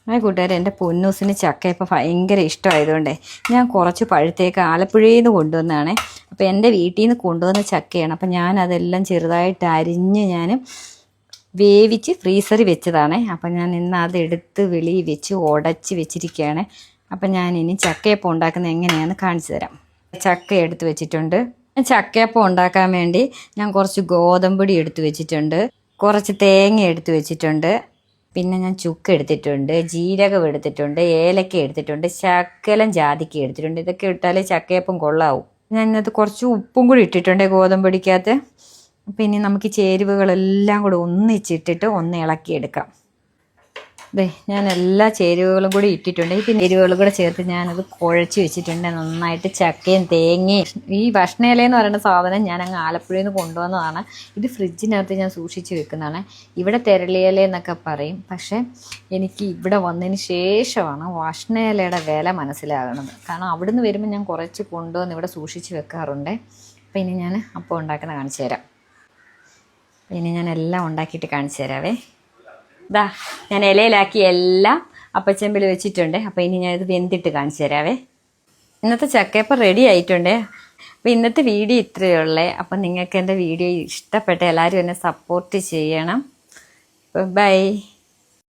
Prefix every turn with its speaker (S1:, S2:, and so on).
S1: ആ കൂട്ടുകാരെ, എൻ്റെ പൊന്നൂസിന് ചക്ക ഇപ്പോൾ ഭയങ്കര ഇഷ്ടമായതുകൊണ്ടേ ഞാൻ കുറച്ച് പഴുത്തേക്ക് ആലപ്പുഴയിൽ നിന്ന് കൊണ്ടുവന്നതാണേ. അപ്പോൾ എൻ്റെ വീട്ടിൽ നിന്ന് കൊണ്ടുവന്ന ചക്കയാണ്. അപ്പം ഞാനതെല്ലാം ചെറുതായിട്ട് അരിഞ്ഞ് ഞാൻ വേവിച്ച് ഫ്രീസറിൽ വെച്ചതാണേ. അപ്പം ഞാൻ ഇന്ന് അതെടുത്ത് വെളിയിൽ വെച്ച് ഉടച്ച് വെച്ചിരിക്കുകയാണ്. അപ്പം ഞാനിനി ചക്കയപ്പം ഉണ്ടാക്കുന്നത് എങ്ങനെയാണെന്ന് കാണിച്ചു തരാം. ചക്ക എടുത്ത് വെച്ചിട്ടുണ്ട്. ചക്കയപ്പം ഉണ്ടാക്കാൻ വേണ്ടി ഞാൻ കുറച്ച് ഗോതമ്പൊടി എടുത്ത് വെച്ചിട്ടുണ്ട്, കുറച്ച് തേങ്ങ എടുത്ത് വെച്ചിട്ടുണ്ട്, പിന്നെ ഞാൻ ചുക്ക് എടുത്തിട്ടുണ്ട്, ജീരകം എടുത്തിട്ടുണ്ട്, ഏലക്ക എടുത്തിട്ടുണ്ട്, ശകലം ജാതിക്ക എടുത്തിട്ടുണ്ട്. ഇതൊക്കെ ഇട്ടാലേ ചക്കയപ്പം കൊള്ളാവും. ഞാൻ ഇന്നത്തെ കുറച്ച് ഉപ്പും കൂടി ഇട്ടിട്ടുണ്ട് ഗോതമ്പൊടിക്കകത്ത്. പിന്നെ നമുക്ക് ചേരുവകളെല്ലാം കൂടെ ഒന്നിച്ചിട്ടിട്ട് ഒന്ന് ഇളക്കിയെടുക്കാം. അതെ, ഞാൻ എല്ലാ ചേരുവകളും കൂടി ഇട്ടിട്ടുണ്ട്. പിന്നെ ചേരുവകളും കൂടെ ചേർത്ത് ഞാനത് കുഴച്ച് വെച്ചിട്ടുണ്ട് നന്നായിട്ട്. ചക്കയും തേങ്ങയും ഈ ഭക്ഷണയിലെന്ന് പറയുന്ന സാധനം ഞാൻ അങ്ങ് ആലപ്പുഴയിൽ നിന്ന് കൊണ്ടുവന്നതാണ്. ഇത് ഫ്രിഡ്ജിനകത്ത് ഞാൻ സൂക്ഷിച്ച് വെക്കുന്നതാണ്. ഇവിടെ തെരളിയില എന്നൊക്കെ പറയും. പക്ഷേ എനിക്ക് ഇവിടെ വന്നതിന് ശേഷമാണ് ഭക്ഷണയിലയുടെ വില മനസ്സിലാകുന്നത്. കാരണം അവിടുന്ന് വരുമ്പോൾ ഞാൻ കുറച്ച് കൊണ്ടുവന്ന് ഇവിടെ സൂക്ഷിച്ച് വെക്കാറുണ്ട്. അപ്പോൾ ഇനി ഞാൻ അപ്പം ഉണ്ടാക്കുന്ന കാണിച്ചു തരാം. ഇനി ഞാൻ എല്ലാം ഉണ്ടാക്കിയിട്ട് കാണിച്ചു തരാവേ. ഇതാ ഞാൻ ഇലയിലാക്കി എല്ലാം അപ്പച്ചെമ്പിൽ വെച്ചിട്ടുണ്ട്. അപ്പോൾ ഇനി ഞാനിത് വെന്തിട്ട് കാണിച്ചു തരാവേ. ഇന്നത്തെ ചക്കയപ്പം റെഡി ആയിട്ടുണ്ട്. അപ്പോൾ ഇന്നത്തെ വീഡിയോ ഇത്രയേ ഉള്ളേ. അപ്പം നിങ്ങൾക്ക് എൻ്റെ വീഡിയോ ഇഷ്ടപ്പെട്ട എല്ലാവരും എന്നെ സപ്പോർട്ട് ചെയ്യണം. ബൈ.